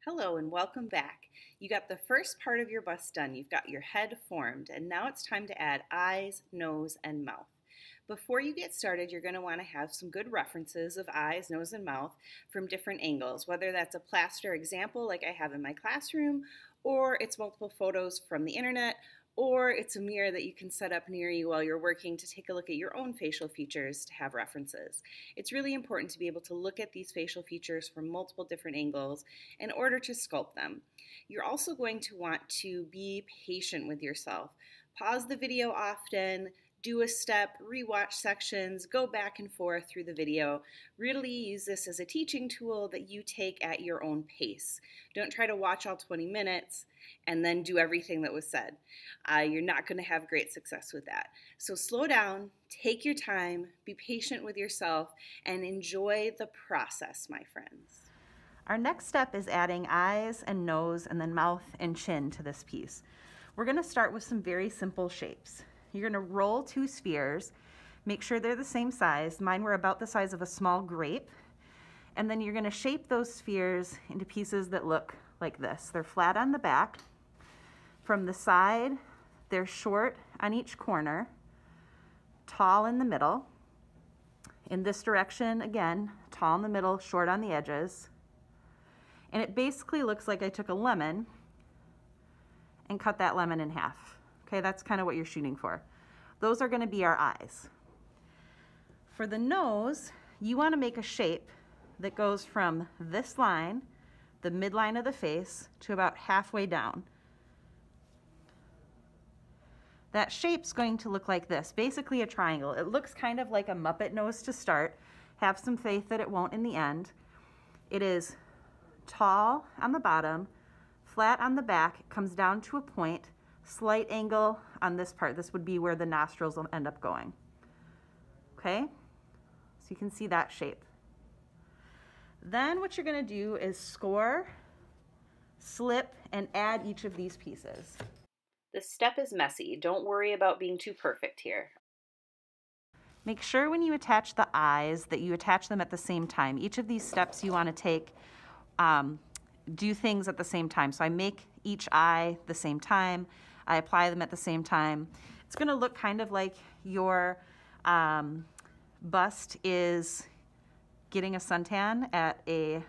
Hello and welcome back. You got the first part of your bust done. You've got your head formed, and now it's time to add eyes, nose, and mouth. Before you get started, you're going to want to have some good references of eyes, nose, and mouth from different angles, whether that's a plaster example like I have in my classroom, or it's multiple photos from the internet, or it's a mirror that you can set up near you while you're working to take a look at your own facial features to have references. It's really important to be able to look at these facial features from multiple different angles in order to sculpt them. You're also going to want to be patient with yourself. Pause the video often, do a step, rewatch sections, go back and forth through the video. Really use this as a teaching tool that you take at your own pace. Don't try to watch all 20 minutes and then do everything that was said. You're not going to have great success with that. So slow down, take your time, be patient with yourself, and enjoy the process, my friends. Our next step is adding eyes and nose and then mouth and chin to this piece. We're going to start with some very simple shapes. You're going to roll two spheres, make sure they're the same size. Mine were about the size of a small grape. And then you're going to shape those spheres into pieces that look like this. They're flat on the back. From the side, they're short on each corner, tall in the middle. In this direction, again, tall in the middle, short on the edges. And it basically looks like I took a lemon and cut that lemon in half. Okay, that's kind of what you're shooting for. Those are going to be our eyes. For the nose, you want to make a shape that goes from this line, the midline of the face, to about halfway down. That shape's going to look like this, basically a triangle. It looks kind of like a Muppet nose to start. Have some faith that it won't in the end. It is tall on the bottom, flat on the back, it comes down to a point, slight angle on this part. This would be where the nostrils will end up going. Okay? So you can see that shape. Then what you're going to do is score, slip, and add each of these pieces. This step is messy. Don't worry about being too perfect here. Make sure when you attach the eyes that you attach them at the same time. Each of these steps you want to take, do things at the same time. So I make each eye the same time. I apply them at the same time. It's going to look kind of like your bust is getting a suntan at in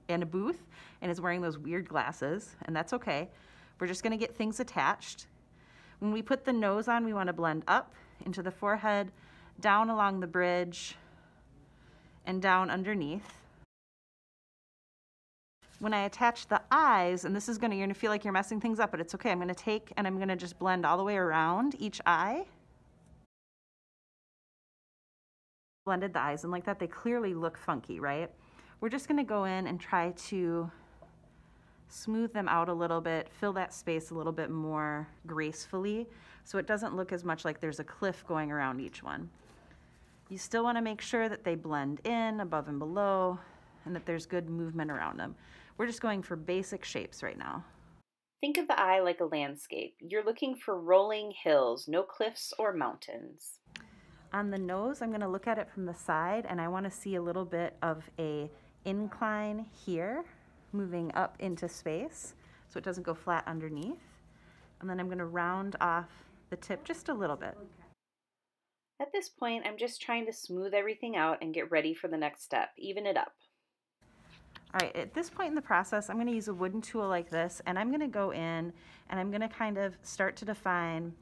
a booth and is wearing those weird glasses, and that's okay. We're just going to get things attached. When we put the nose on, we want to blend up into the forehead, down along the bridge, and down underneath. When I attach the eyes, and this is you're gonna feel like you're messing things up, but it's okay. I'm gonna take and I'm gonna just blend all the way around each eye. Blended the eyes, and like that, they clearly look funky, right? We're just gonna go in and try to smooth them out a little bit, fill that space a little bit more gracefully, so it doesn't look as much like there's a cliff going around each one. You still wanna make sure that they blend in above and below, and that there's good movement around them. We're just going for basic shapes right now. Think of the eye like a landscape. You're looking for rolling hills, no cliffs or mountains. On the nose, I'm going to look at it from the side, and I want to see a little bit of a incline here, moving up into space, so it doesn't go flat underneath. And then I'm going to round off the tip just a little bit. At this point, I'm just trying to smooth everything out and get ready for the next step. Even it up. All right, at this point in the process, I'm going to use a wooden tool like this, and I'm going to go in and I'm going to kind of start to define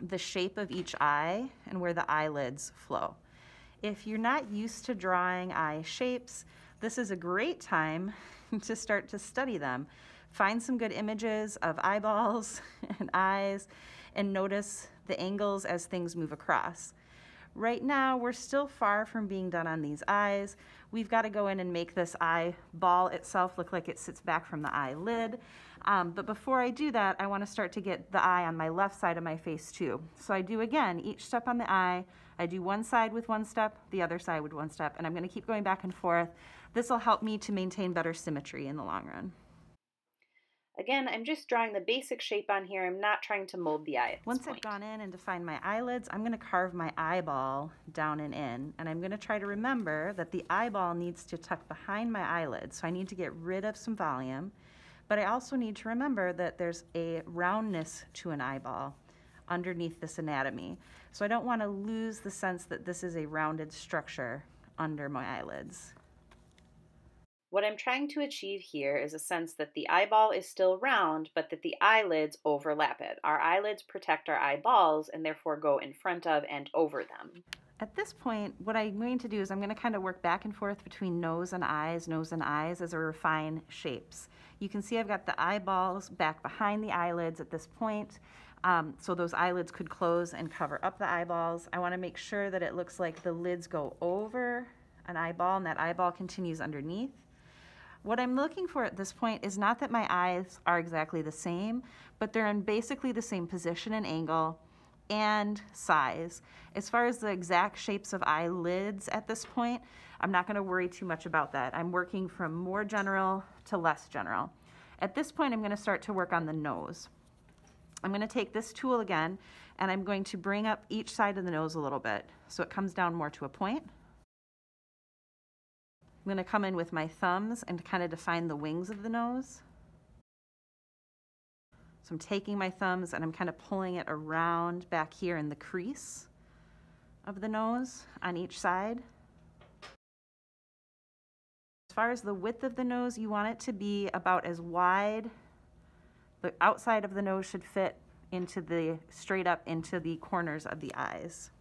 the shape of each eye and where the eyelids flow. If you're not used to drawing eye shapes, this is a great time to start to study them. Find some good images of eyeballs and eyes and notice the angles as things move across. Right now, we're still far from being done on these eyes. We've got to go in and make this eyeball itself look like it sits back from the eyelid. But before I do that, I want to start to get the eye on my left side of my face too. So I do, again, each step on the eye. I do one side with one step, the other side with one step, and I'm going to keep going back and forth. This will help me to maintain better symmetry in the long run. Again, I'm just drawing the basic shape on here. I'm not trying to mold the eye at this Once point. I've gone in and defined my eyelids, I'm going to carve my eyeball down and in. And I'm going to try to remember that the eyeball needs to tuck behind my eyelid. So I need to get rid of some volume. But I also need to remember that there's a roundness to an eyeball underneath this anatomy. So I don't want to lose the sense that this is a rounded structure under my eyelids. What I'm trying to achieve here is a sense that the eyeball is still round, but that the eyelids overlap it. Our eyelids protect our eyeballs and therefore go in front of and over them. At this point, what I'm going to do is I'm going to kind of work back and forth between nose and eyes as I refine shapes. You can see I've got the eyeballs back behind the eyelids at this point. So those eyelids could close and cover up the eyeballs. I want to make sure that it looks like the lids go over an eyeball and that eyeball continues underneath. What I'm looking for at this point is not that my eyes are exactly the same, but they're in basically the same position and angle and size. As far as the exact shapes of eyelids at this point, I'm not going to worry too much about that. I'm working from more general to less general. At this point, I'm going to start to work on the nose. I'm going to take this tool again, and I'm going to bring up each side of the nose a little bit so it comes down more to a point. I'm going to come in with my thumbs and kind of define the wings of the nose. So I'm taking my thumbs and I'm kind of pulling it around back here in the crease of the nose on each side. As far as the width of the nose, you want it to be about as wide. The outside of the nose should fit straight up into the corners of the eyes.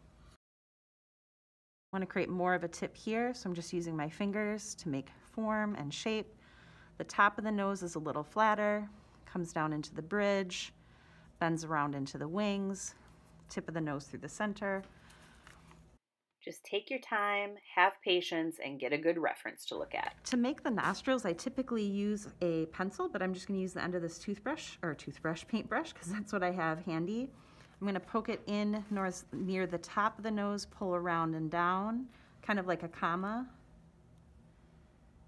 I want to create more of a tip here, so I'm just using my fingers to make form and shape. The top of the nose is a little flatter, comes down into the bridge, bends around into the wings, tip of the nose through the center. Just take your time, have patience, and get a good reference to look at. To make the nostrils, I typically use a pencil, but I'm just going to use the end of this paintbrush, because that's what I have handy. I'm going to poke it in near the top of the nose, pull around and down, kind of like a comma,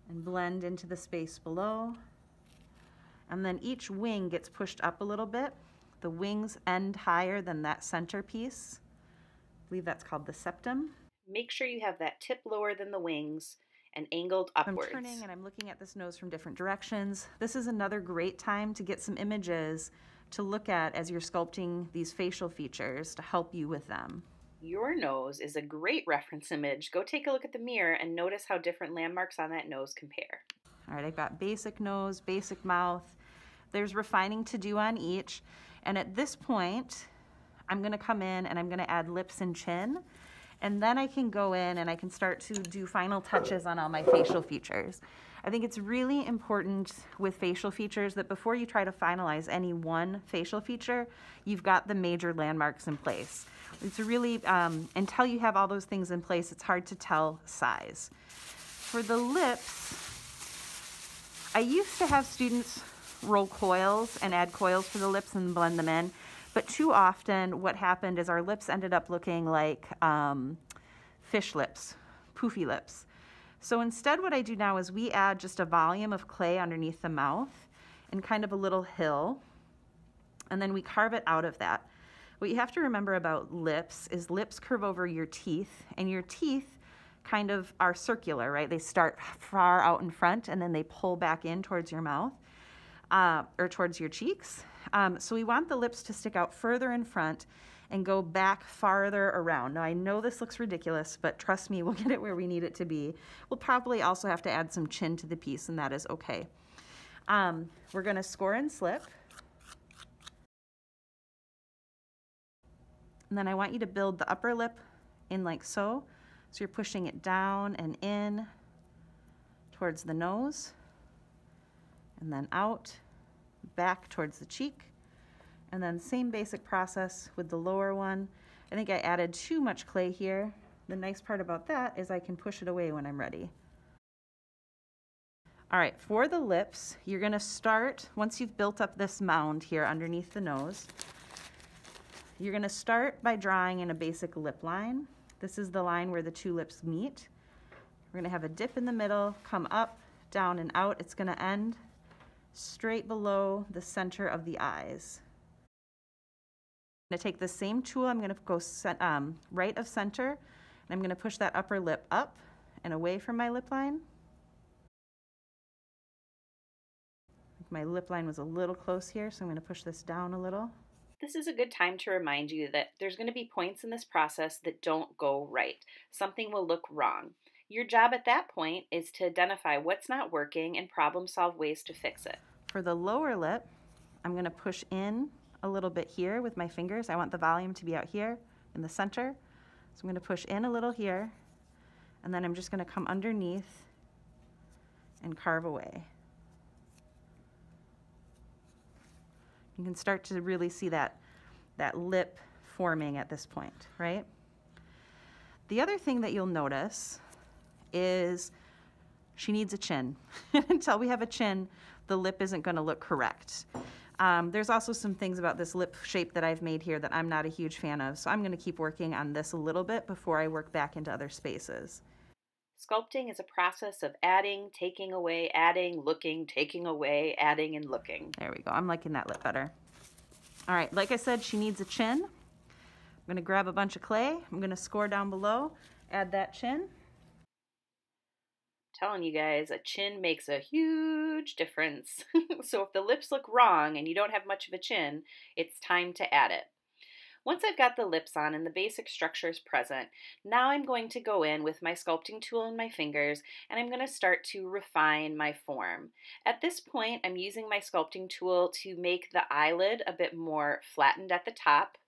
and blend into the space below. And then each wing gets pushed up a little bit. The wings end higher than that center piece. I believe that's called the septum. Make sure you have that tip lower than the wings and angled upwards. I'm turning and I'm looking at this nose from different directions. This is another great time to get some images to look at as you're sculpting these facial features to help you with them. Your nose is a great reference image. Go take a look at the mirror and notice how different landmarks on that nose compare. All right, I've got basic nose, basic mouth. There's refining to do on each. And at this point, I'm going to come in and I'm going to add lips and chin. And then I can go in and I can start to do final touches on all my facial features. I think it's really important with facial features that before you try to finalize any one facial feature, you've got the major landmarks in place. It's really, until you have all those things in place, it's hard to tell size. For the lips, I used to have students roll coils and add coils for the lips and blend them in. But too often what happened is our lips ended up looking like fish lips, poofy lips. So instead what I do now is we add just a volume of clay underneath the mouth and kind of a little hill, and then we carve it out of that. What you have to remember about lips is lips curve over your teeth, and your teeth kind of are circular, right? They start far out in front and then they pull back in towards your mouth or towards your cheeks. So we want the lips to stick out further in front and go back farther around. Now I know this looks ridiculous, but trust me, we'll get it where we need it to be. We'll probably also have to add some chin to the piece, and that is okay. We're gonna score and slip. And then I want you to build the upper lip in like so. So you're pushing it down and in towards the nose, and then out, back towards the cheek. And then same basic process with the lower one. I think I added too much clay here. The nice part about that is I can push it away when I'm ready. All right, for the lips, you're gonna start, once you've built up this mound here underneath the nose, you're gonna start by drawing in a basic lip line. This is the line where the two lips meet. We're gonna have a dip in the middle, come up, down, and out. It's gonna end straight below the center of the eyes. I'm going to take the same tool, I'm going to go right of center, and I'm going to push that upper lip up and away from my lip line. My lip line was a little close here, so I'm going to push this down a little. This is a good time to remind you that there's going to be points in this process that don't go right. Something will look wrong. Your job at that point is to identify what's not working and problem solve ways to fix it. For the lower lip, I'm going to push in a little bit here with my fingers. I want the volume to be out here in the center. So I'm going to push in a little here, and then I'm just going to come underneath and carve away. You can start to really see that lip forming at this point, right? The other thing that you'll notice is she needs a chin. Until we have a chin, the lip isn't going to look correct. There's also some things about this lip shape that I've made here that I'm not a huge fan of, so I'm going to keep working on this a little bit before I work back into other spaces. Sculpting is a process of adding, taking away, adding, looking, taking away, adding, and looking. There we go. I'm liking that lip better. All right, like I said, she needs a chin. I'm going to grab a bunch of clay. I'm going to score down below, add that chin. Telling you guys, a chin makes a huge difference. So if the lips look wrong and you don't have much of a chin, it's time to add it. Once I've got the lips on and the basic structures present, now I'm going to go in with my sculpting tool in my fingers and I'm going to start to refine my form. At this point, I'm using my sculpting tool to make the eyelid a bit more flattened at the top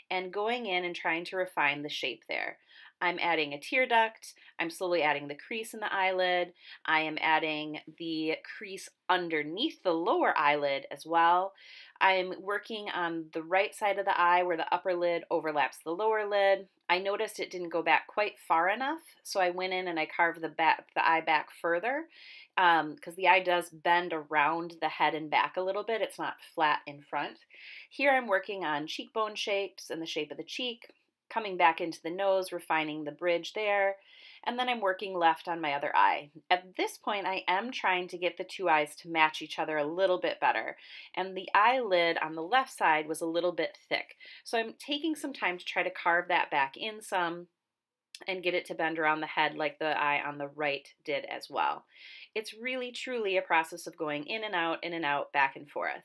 and going in and trying to refine the shape there. I'm adding a tear duct, I'm slowly adding the crease in the eyelid, I am adding the crease underneath the lower eyelid as well. I'm working on the right side of the eye where the upper lid overlaps the lower lid. I noticed it didn't go back quite far enough, so I went in and I carved the eye back further because the eye does bend around the head and back a little bit. It's not flat in front. Here I'm working on cheekbone shapes and the shape of the cheek, coming back into the nose, refining the bridge there, and then I'm working left on my other eye. At this point, I am trying to get the two eyes to match each other a little bit better, and the eyelid on the left side was a little bit thick. So I'm taking some time to try to carve that back in some and get it to bend around the head like the eye on the right did as well. It's really, truly a process of going in and out, back and forth.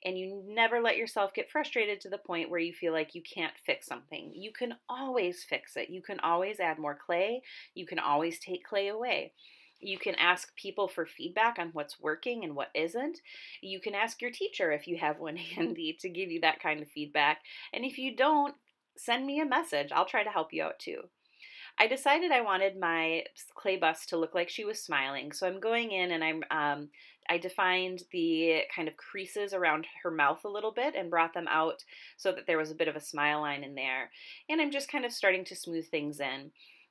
And you never let yourself get frustrated to the point where you feel like you can't fix something. You can always fix it. You can always add more clay. You can always take clay away. You can ask people for feedback on what's working and what isn't. You can ask your teacher if you have one handy to give you that kind of feedback. And if you don't, send me a message. I'll try to help you out too. I decided I wanted my clay bust to look like she was smiling, so I'm going in and I defined the kind of creases around her mouth a little bit and brought them out so that there was a bit of a smile line in there. And I'm just kind of starting to smooth things in.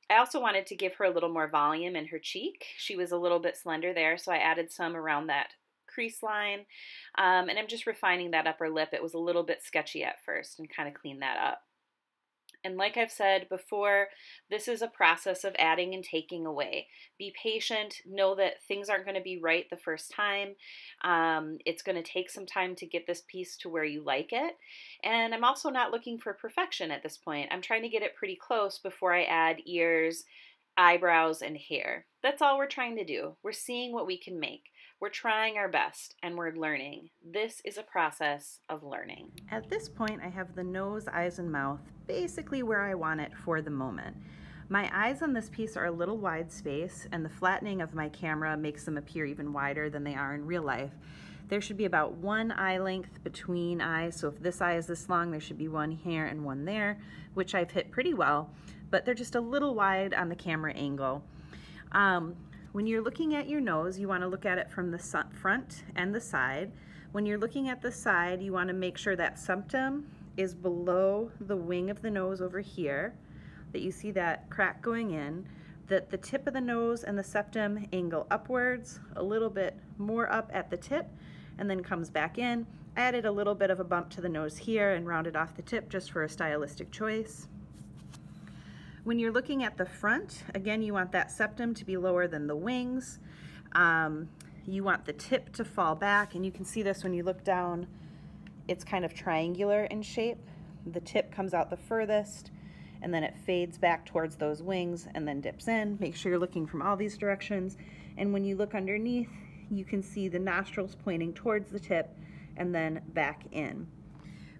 I also wanted to give her a little more volume in her cheek. She was a little bit slender there, so I added some around that crease line. And I'm just refining that upper lip. It was a little bit sketchy at first and kind of cleaned that up. And like I've said before, this is a process of adding and taking away. Be patient. Know that things aren't going to be right the first time. It's going to take some time to get this piece to where you like it. And I'm also not looking for perfection at this point. I'm trying to get it pretty close before I add ears, eyebrows, and hair. That's all we're trying to do. We're seeing what we can make. We're trying our best and we're learning. This is a process of learning. At this point, I have the nose, eyes, and mouth basically where I want it for the moment. My eyes on this piece are a little wide space, and the flattening of my camera makes them appear even wider than they are in real life. There should be about one eye length between eyes, so if this eye is this long, there should be one here and one there, which I've hit pretty well, but they're just a little wide on the camera angle. When you're looking at your nose, you want to look at it from the front and the side. When you're looking at the side, you want to make sure that septum is below the wing of the nose over here, that you see that crack going in, that the tip of the nose and the septum angle upwards, a little bit more up at the tip, and then comes back in. I added a little bit of a bump to the nose here and rounded off the tip just for a stylistic choice. When you're looking at the front, again, you want that septum to be lower than the wings. you want the tip to fall back, and you can see this when you look down. It's kind of triangular in shape. The tip comes out the furthest, and then it fades back towards those wings and then dips in. Make sure you're looking from all these directions. And when you look underneath, you can see the nostrils pointing towards the tip and then back in.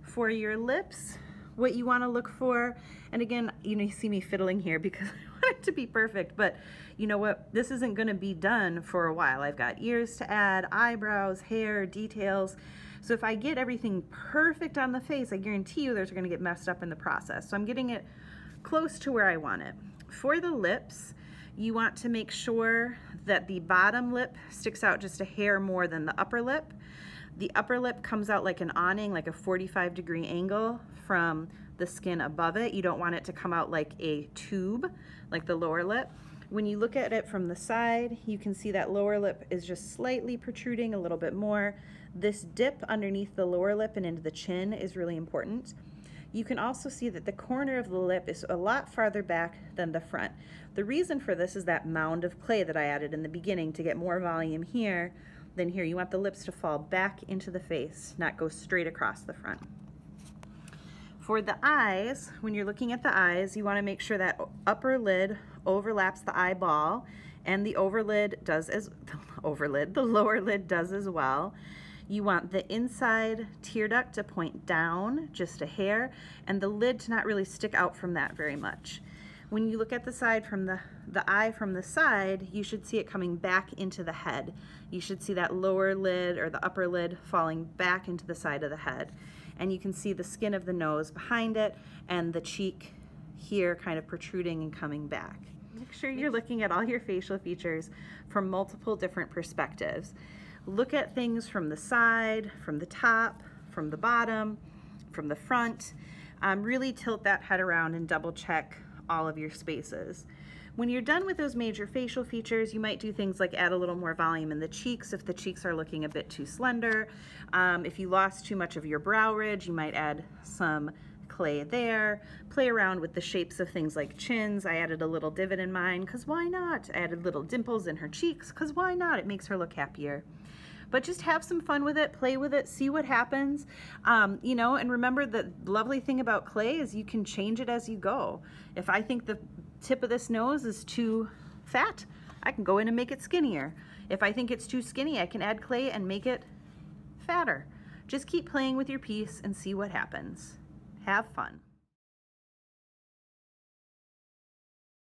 For your lips, what you want to look for, and again, you see me fiddling here because I want it to be perfect, but you know what? This isn't going to be done for a while. I've got ears to add, eyebrows, hair, details. So if I get everything perfect on the face, I guarantee you there's going to get messed up in the process. So I'm getting it close to where I want it. For the lips, you want to make sure that the bottom lip sticks out just a hair more than the upper lip. The upper lip comes out like an awning, like a 45-degree angle from the skin above it. You don't want it to come out like a tube, like the lower lip. When you look at it from the side, you can see that lower lip is just slightly protruding a little bit more. This dip underneath the lower lip and into the chin is really important. You can also see that the corner of the lip is a lot farther back than the front. The reason for this is that mound of clay that I added in the beginning to get more volume here than here. You want the lips to fall back into the face, not go straight across the front. For the eyes, when you're looking at the eyes, you want to make sure that upper lid overlaps the eyeball, and the lower lid does as well. You want the inside tear duct to point down just a hair, and the lid to not really stick out from that very much. When you look at the side from the eye from the side, you should see it coming back into the head. You should see that lower lid or the upper lid falling back into the side of the head. And you can see the skin of the nose behind it and the cheek here kind of protruding and coming back. Make sure you're looking at all your facial features from multiple different perspectives. Look at things from the side, from the top, from the bottom, from the front. Really tilt that head around and double check all of your spaces. When you're done with those major facial features, you might do things like add a little more volume in the cheeks if the cheeks are looking a bit too slender. If you lost too much of your brow ridge, you might add some clay there. Play around with the shapes of things like chins. I added a little divot in mine, because why not? I added little dimples in her cheeks, because why not? It makes her look happier. But just have some fun with it, play with it, see what happens. You know, and remember the lovely thing about clay is you can change it as you go. If I think the tip of this nose is too fat, I can go in and make it skinnier. If I think it's too skinny, I can add clay and make it fatter. Just keep playing with your piece and see what happens. Have fun.